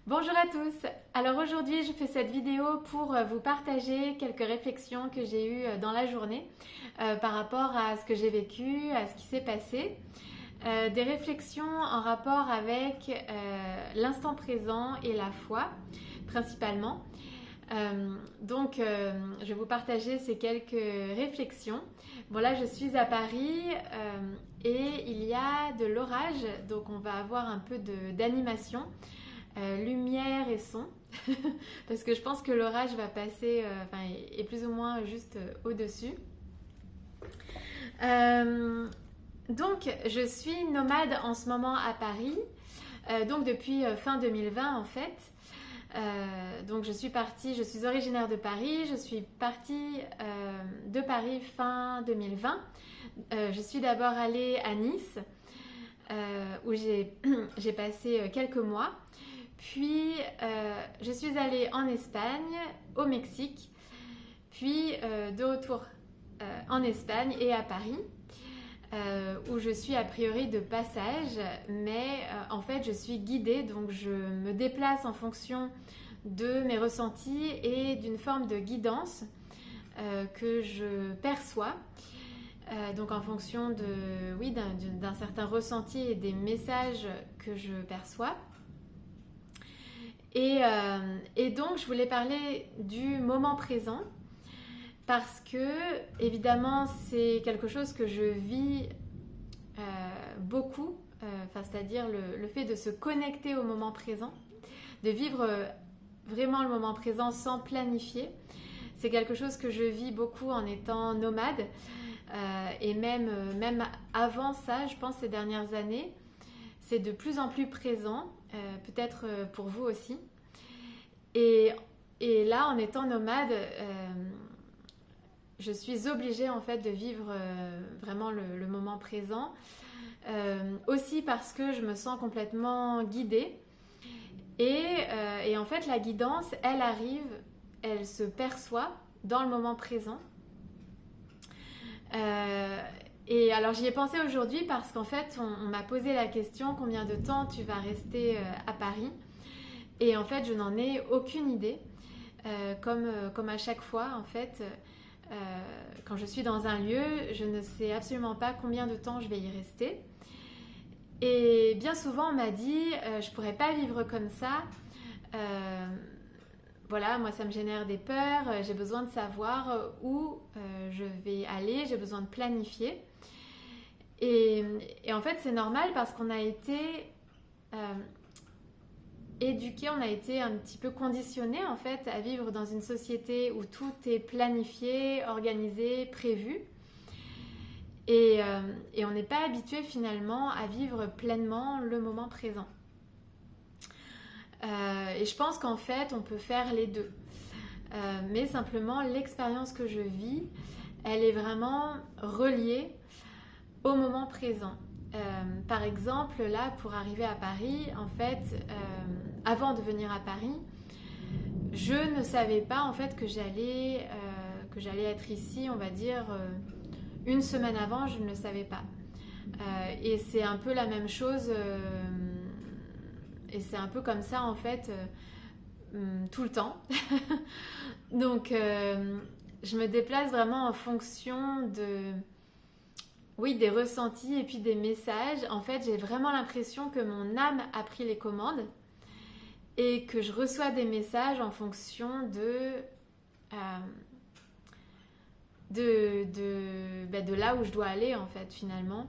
Bonjour à tous. Alors aujourd'hui je fais cette vidéo pour vous partager quelques réflexions que j'ai eues dans la journée par rapport à ce que j'ai vécu, à ce qui s'est passé. Des réflexions en rapport avec l'instant présent et la foi principalement. Je vais vous partager ces quelques réflexions. Bon là je suis à Paris et il y a de l'orage, donc on va avoir un peu d'animation. Lumière et son parce que je pense que l'orage va passer est plus ou moins juste au-dessus. Donc je suis nomade en ce moment à Paris, donc depuis fin 2020 en fait. Donc je suis originaire de Paris, je suis partie de Paris fin 2020. Je suis d'abord allée à Nice où j'ai passé quelques mois. Puis je suis allée en Espagne, au Mexique, puis de retour en Espagne et à Paris, où je suis a priori de passage, mais en fait je suis guidée, donc je me déplace en fonction de mes ressentis et d'une forme de guidance que je perçois. Donc en fonction d'un certain ressenti et des messages que je perçois. Et donc je voulais parler du moment présent parce que évidemment c'est quelque chose que je vis beaucoup, c'est-à-dire le fait de se connecter au moment présent, de vivre vraiment le moment présent sans planifier. C'est quelque chose que je vis beaucoup en étant nomade et même avant ça, je pense ces dernières années, c'est de plus en plus présent. Peut-être pour vous aussi. Et là, en étant nomade, je suis obligée en fait de vivre vraiment le moment présent. Aussi parce que je me sens complètement guidée. Et en fait, la guidance, elle arrive, elle se perçoit dans le moment présent. Et alors j'y ai pensé aujourd'hui parce qu'en fait on m'a posé la question combien de temps tu vas rester à Paris, et en fait je n'en ai aucune idée, comme à chaque fois en fait quand je suis dans un lieu je ne sais absolument pas combien de temps je vais y rester, et bien souvent on m'a dit je pourrais pas vivre comme ça, voilà, moi ça me génère des peurs, j'ai besoin de savoir où je vais aller, j'ai besoin de planifier. Et en fait c'est normal parce qu'on a été éduqué, on a été un petit peu conditionné en fait à vivre dans une société où tout est planifié, organisé, prévu. Et on n'est pas habitué finalement à vivre pleinement le moment présent. Et je pense qu'en fait on peut faire les deux. Mais simplement l'expérience que je vis, elle est vraiment reliée au moment présent. Par exemple, là, pour arriver à Paris, en fait, avant de venir à Paris, je ne savais pas en fait que j'allais être ici, on va dire, une semaine avant, je ne le savais pas. Et c'est un peu la même chose, et c'est un peu comme ça en fait, tout le temps. Donc, je me déplace vraiment en fonction des ressentis et puis des messages. En fait, j'ai vraiment l'impression que mon âme a pris les commandes et que je reçois des messages en fonction de là où je dois aller en fait finalement.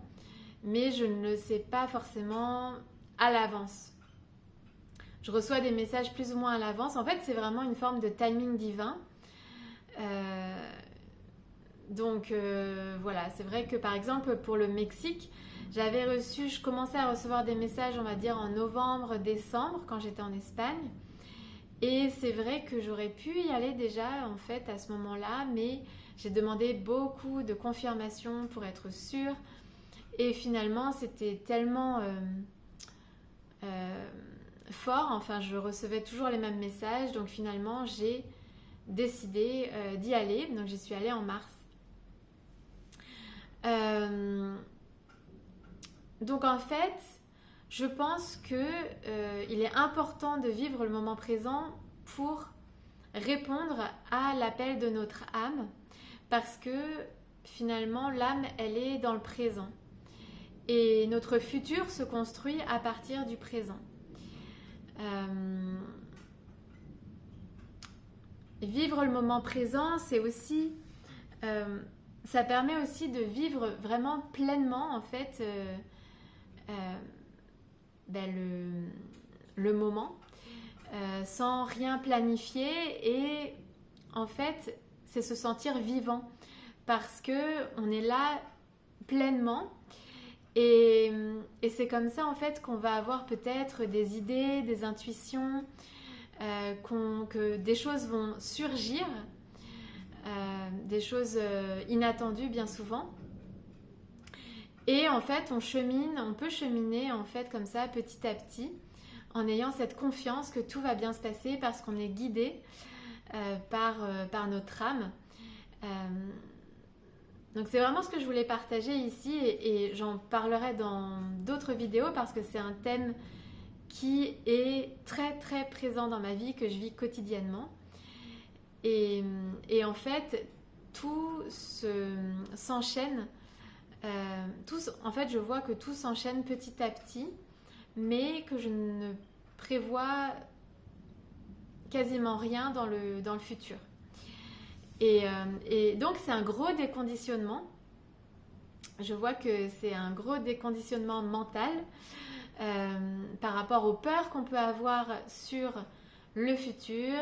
Mais je ne le sais pas forcément à l'avance. Je reçois des messages plus ou moins à l'avance. En fait, c'est vraiment une forme de timing divin. Voilà, c'est vrai que par exemple pour le Mexique, je commençais à recevoir des messages, on va dire en novembre, décembre, quand j'étais en Espagne. Et c'est vrai que j'aurais pu y aller déjà en fait à ce moment-là, mais j'ai demandé beaucoup de confirmations pour être sûre. Et finalement, c'était tellement fort, enfin je recevais toujours les mêmes messages, donc finalement j'ai décidé d'y aller, donc j'y suis allée en mars. Donc en fait, je pense que il est important de vivre le moment présent pour répondre à l'appel de notre âme, parce que finalement l'âme, elle est dans le présent et notre futur se construit à partir du présent. Vivre le moment présent, c'est aussi ça permet aussi de vivre vraiment pleinement en fait le moment sans rien planifier, et en fait c'est se sentir vivant parce que on est là pleinement, et c'est comme ça en fait qu'on va avoir peut-être des idées, des intuitions, que des choses vont surgir, des choses inattendues bien souvent. Et en fait, on peut cheminer en fait comme ça petit à petit, en ayant cette confiance que tout va bien se passer parce qu'on est guidé par notre âme. Donc c'est vraiment ce que je voulais partager ici, et j'en parlerai dans d'autres vidéos parce que c'est un thème qui est très très présent dans ma vie, que je vis quotidiennement. Et en fait, tout s'enchaîne. En fait, je vois que tout s'enchaîne petit à petit, mais que je ne prévois quasiment rien dans le futur. Et donc, c'est un gros déconditionnement. Je vois que c'est un gros déconditionnement mental par rapport aux peurs qu'on peut avoir sur le futur.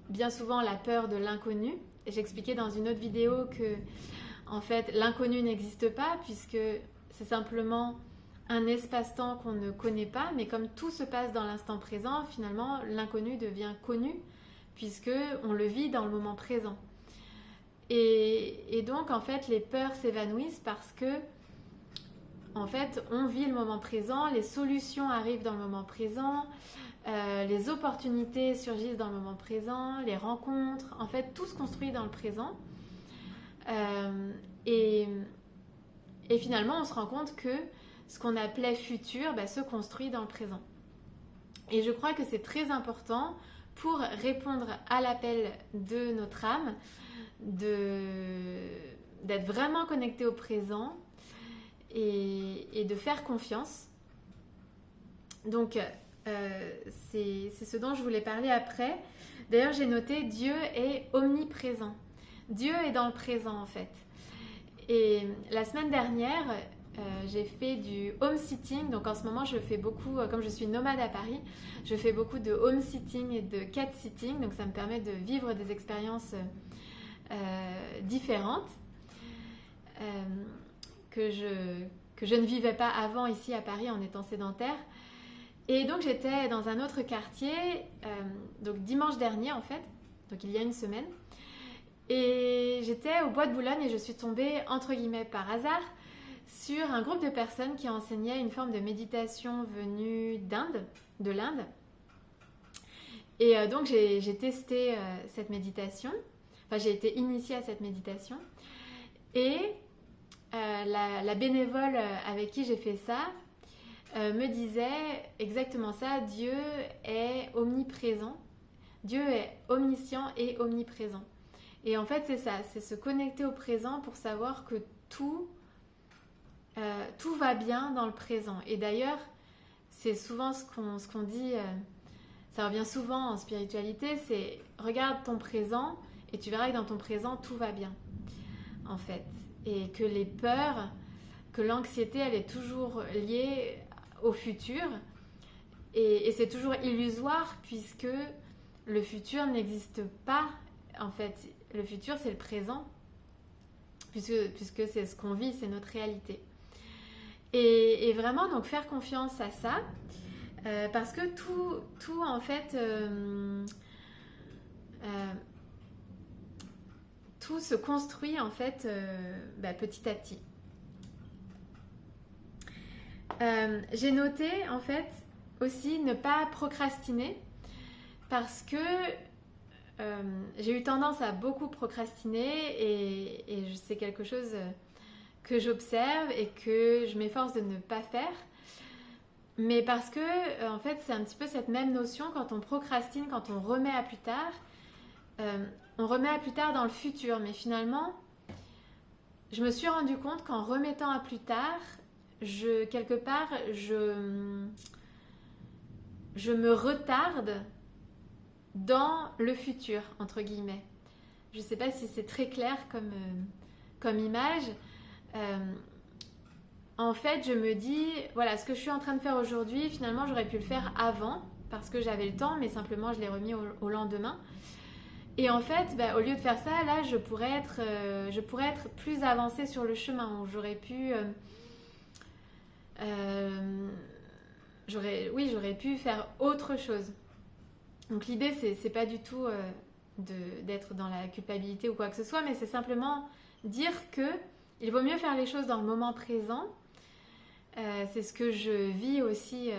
Bien souvent, la peur de l'inconnu. Et j'expliquais dans une autre vidéo que en fait, l'inconnu n'existe pas puisque c'est simplement un espace-temps qu'on ne connaît pas, mais comme tout se passe dans l'instant présent, finalement, l'inconnu devient connu puisque on le vit dans le moment présent. Et donc, en fait, les peurs s'évanouissent parce que, en fait, on vit le moment présent, les solutions arrivent dans le moment présent, les opportunités surgissent dans le moment présent, les rencontres, en fait, tout se construit dans le présent. Et finalement, on se rend compte que ce qu'on appelait futur se construit dans le présent. Et je crois que c'est très important pour répondre à l'appel de notre âme, d'être vraiment connecté au présent et de faire confiance. Donc, c'est ce dont je voulais parler après. D'ailleurs, j'ai noté Dieu est omniprésent. Dieu est dans le présent en fait. Et la semaine dernière, j'ai fait du home sitting. Donc en ce moment, je fais beaucoup, comme je suis nomade à Paris, je fais beaucoup de home sitting et de cat sitting. Donc ça me permet de vivre des expériences différentes que je ne vivais pas avant ici à Paris en étant sédentaire. Et donc j'étais dans un autre quartier, donc dimanche dernier en fait, donc il y a une semaine. Et j'étais au Bois de Boulogne et je suis tombée, entre guillemets, par hasard, sur un groupe de personnes qui enseignaient une forme de méditation venue de l'Inde. Et donc j'ai testé cette méditation, enfin j'ai été initiée à cette méditation. Et la bénévole avec qui j'ai fait ça me disait exactement ça, Dieu est omniprésent, Dieu est omniscient et omniprésent. Et en fait, c'est ça, c'est se connecter au présent pour savoir que tout va bien dans le présent. Et d'ailleurs, c'est souvent ce qu'on dit, ça revient souvent en spiritualité, c'est regarde ton présent et tu verras que dans ton présent, tout va bien, en fait. Et que les peurs, que l'anxiété, elle est toujours liée au futur. Et c'est toujours illusoire puisque le futur n'existe pas, en fait. Le futur, c'est le présent, puisque c'est ce qu'on vit, c'est notre réalité. Et vraiment, donc, faire confiance à ça, parce que tout en fait, tout se construit, en fait, petit à petit. J'ai noté, en fait, aussi ne pas procrastiner, parce que j'ai eu tendance à beaucoup procrastiner et c'est quelque chose que j'observe et que je m'efforce de ne pas faire. Mais parce que, en fait, c'est un petit peu cette même notion quand on procrastine, quand on remet à plus tard. On remet à plus tard dans le futur, mais finalement, je me suis rendu compte qu'en remettant à plus tard, quelque part, je me retarde dans le futur, entre guillemets. Je ne sais pas si c'est très clair comme image. En fait, je me dis, voilà, ce que je suis en train de faire aujourd'hui, finalement, j'aurais pu le faire avant, parce que j'avais le temps, mais simplement, je l'ai remis au lendemain. Et en fait, au lieu de faire ça, là, je pourrais être plus avancée sur le chemin, où j'aurais pu... j'aurais pu faire autre chose. Donc l'idée, c'est pas du tout d'être dans la culpabilité ou quoi que ce soit, mais c'est simplement dire que il vaut mieux faire les choses dans le moment présent. C'est ce que je vis aussi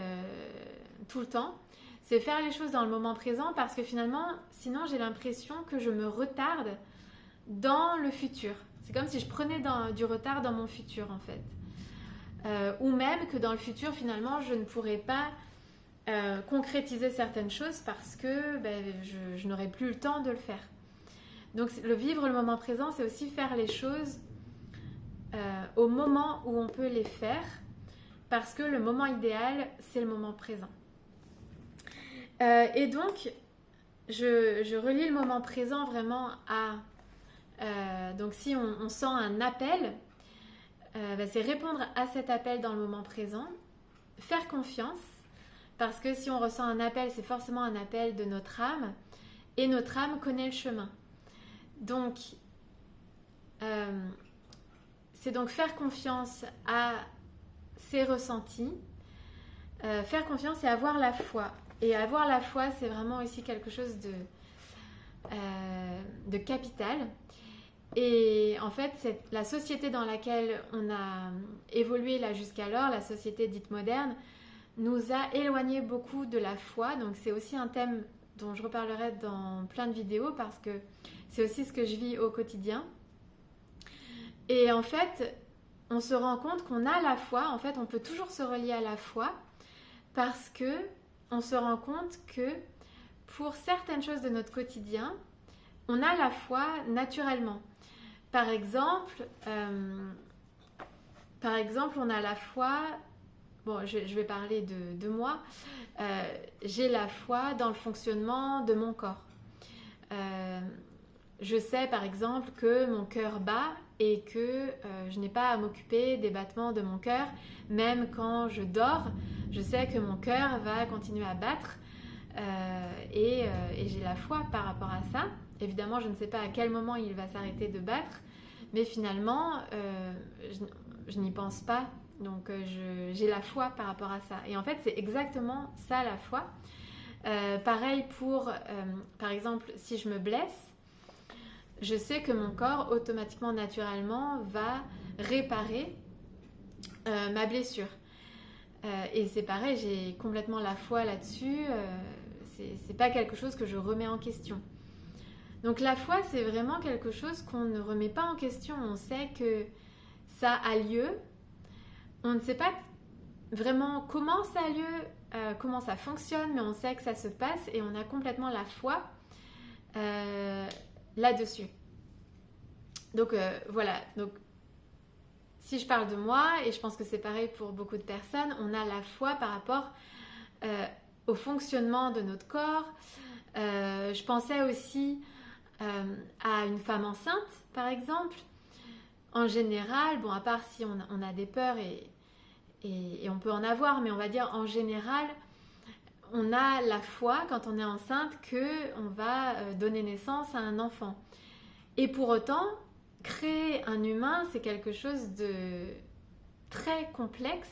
tout le temps. C'est faire les choses dans le moment présent parce que finalement, sinon j'ai l'impression que je me retarde dans le futur. C'est comme si je prenais du retard dans mon futur en fait. Ou même que dans le futur, finalement, je ne pourrais pas concrétiser certaines choses parce que je n'aurai plus le temps de le faire. Donc le vivre le moment présent, c'est aussi faire les choses au moment où on peut les faire parce que le moment idéal, c'est le moment présent. Et donc, je relie le moment présent vraiment à... donc si on sent un appel, c'est répondre à cet appel dans le moment présent, faire confiance, parce que si on ressent un appel, c'est forcément un appel de notre âme, et notre âme connaît le chemin. Donc, c'est donc faire confiance à ses ressentis, faire confiance et avoir la foi. Et avoir la foi, c'est vraiment aussi quelque chose de capital. Et en fait, la société dans laquelle on a évolué là jusqu'alors, la société dite moderne, nous a éloigné beaucoup de la foi. Donc c'est aussi un thème dont je reparlerai dans plein de vidéos parce que c'est aussi ce que je vis au quotidien. Et en fait, on se rend compte qu'on a la foi. En fait, on peut toujours se relier à la foi parce que on se rend compte que pour certaines choses de notre quotidien, on a la foi naturellement. Par exemple, on a la foi, bon, je vais parler de moi, j'ai la foi dans le fonctionnement de mon corps. Je sais par exemple que mon cœur bat et que je n'ai pas à m'occuper des battements de mon cœur, même quand je dors, je sais que mon cœur va continuer à battre et j'ai la foi par rapport à ça. Évidemment, je ne sais pas à quel moment il va s'arrêter de battre, mais finalement, je n'y pense pas. Donc, j'ai la foi par rapport à ça. Et en fait, c'est exactement ça, la foi. Pareil pour, par exemple, si je me blesse, je sais que mon corps, automatiquement, naturellement, va réparer ma blessure. Et c'est pareil, j'ai complètement la foi là-dessus. C'est pas quelque chose que je remets en question. Donc la foi, c'est vraiment quelque chose qu'on ne remet pas en question. On sait que ça a lieu. On ne sait pas vraiment comment ça a lieu, comment ça fonctionne, mais on sait que ça se passe et on a complètement la foi là-dessus. Donc voilà. Donc, si je parle de moi, et je pense que c'est pareil pour beaucoup de personnes, on a la foi par rapport au fonctionnement de notre corps. Je pensais aussi à une femme enceinte, par exemple. En général, bon, à part si on a des peurs et on peut en avoir, mais on va dire en général, on a la foi quand on est enceinte qu'on va donner naissance à un enfant. Et pour autant, créer un humain, c'est quelque chose de très complexe.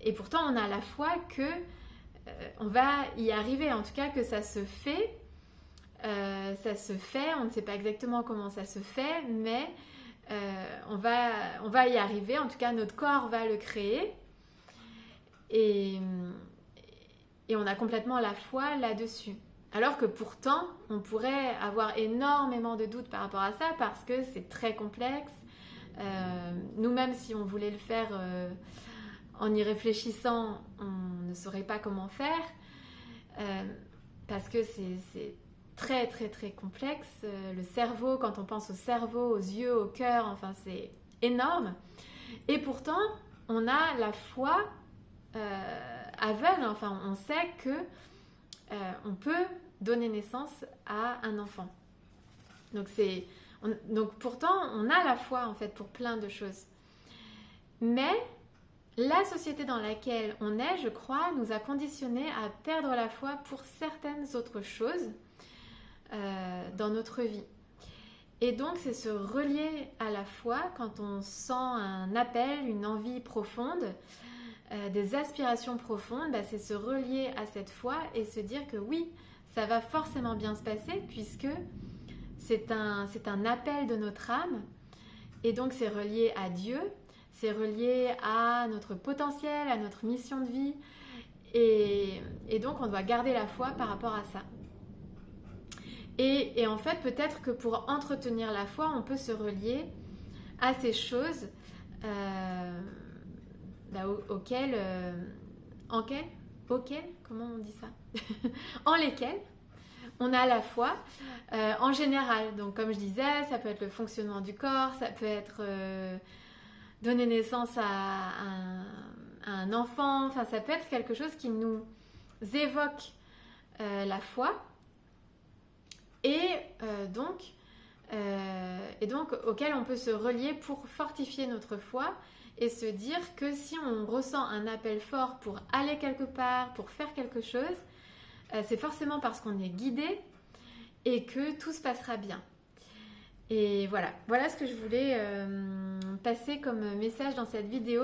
Et pourtant, on a la foi que on va y arriver, en tout cas que ça se fait. On ne sait pas exactement comment ça se fait, mais on va y arriver, en tout cas notre corps va le créer et on a complètement la foi là-dessus. Alors que pourtant, on pourrait avoir énormément de doutes par rapport à ça parce que c'est très complexe, Nous-mêmes, si on voulait le faire en y réfléchissant, on ne saurait pas comment faire, parce que c'est très très très complexe. Le cerveau, quand on pense au cerveau, aux yeux, au cœur, enfin c'est énorme. Et pourtant, on a la foi aveugle, enfin on sait que on peut donner naissance à un enfant. Donc pourtant, on a la foi en fait pour plein de choses. Mais la société dans laquelle on est, je crois, nous a conditionnés à perdre la foi pour certaines autres choses dans notre vie. Et donc, c'est se relier à la foi quand on sent un appel, une envie profonde, des aspirations profondes, c'est se relier à cette foi et se dire que oui, ça va forcément bien se passer puisque c'est un appel de notre âme. Et donc, c'est relié à Dieu, c'est relié à notre potentiel, à notre mission de vie. Et donc, on doit garder la foi par rapport à ça. Et en fait, peut-être que pour entretenir la foi, on peut se relier à ces choses auxquelles, comment on dit ça en lesquelles on a la foi en général. Donc, comme je disais, ça peut être le fonctionnement du corps, ça peut être donner naissance à un enfant, enfin, ça peut être quelque chose qui nous évoque la foi. Et donc auquel on peut se relier pour fortifier notre foi et se dire que si on ressent un appel fort pour aller quelque part, pour faire quelque chose, c'est forcément parce qu'on est guidé et que tout se passera bien. Et voilà ce que je voulais passer comme message dans cette vidéo,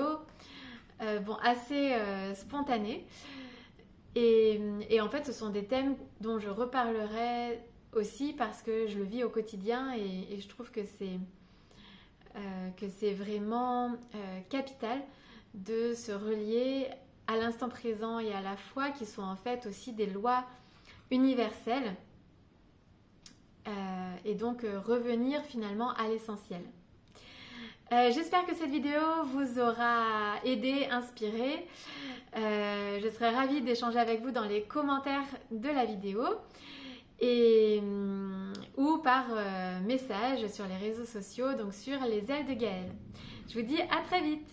assez spontanée. Et en fait, ce sont des thèmes dont je reparlerai aussi parce que je le vis au quotidien et je trouve que c'est vraiment capital de se relier à l'instant présent et à la foi qui sont en fait aussi des lois universelles et donc revenir finalement à l'essentiel. J'espère que cette vidéo vous aura aidé, inspiré. Je serai ravie d'échanger avec vous dans les commentaires de la vidéo ou par message sur les réseaux sociaux, donc sur les ailes de Gaëlle. Je vous dis à très vite.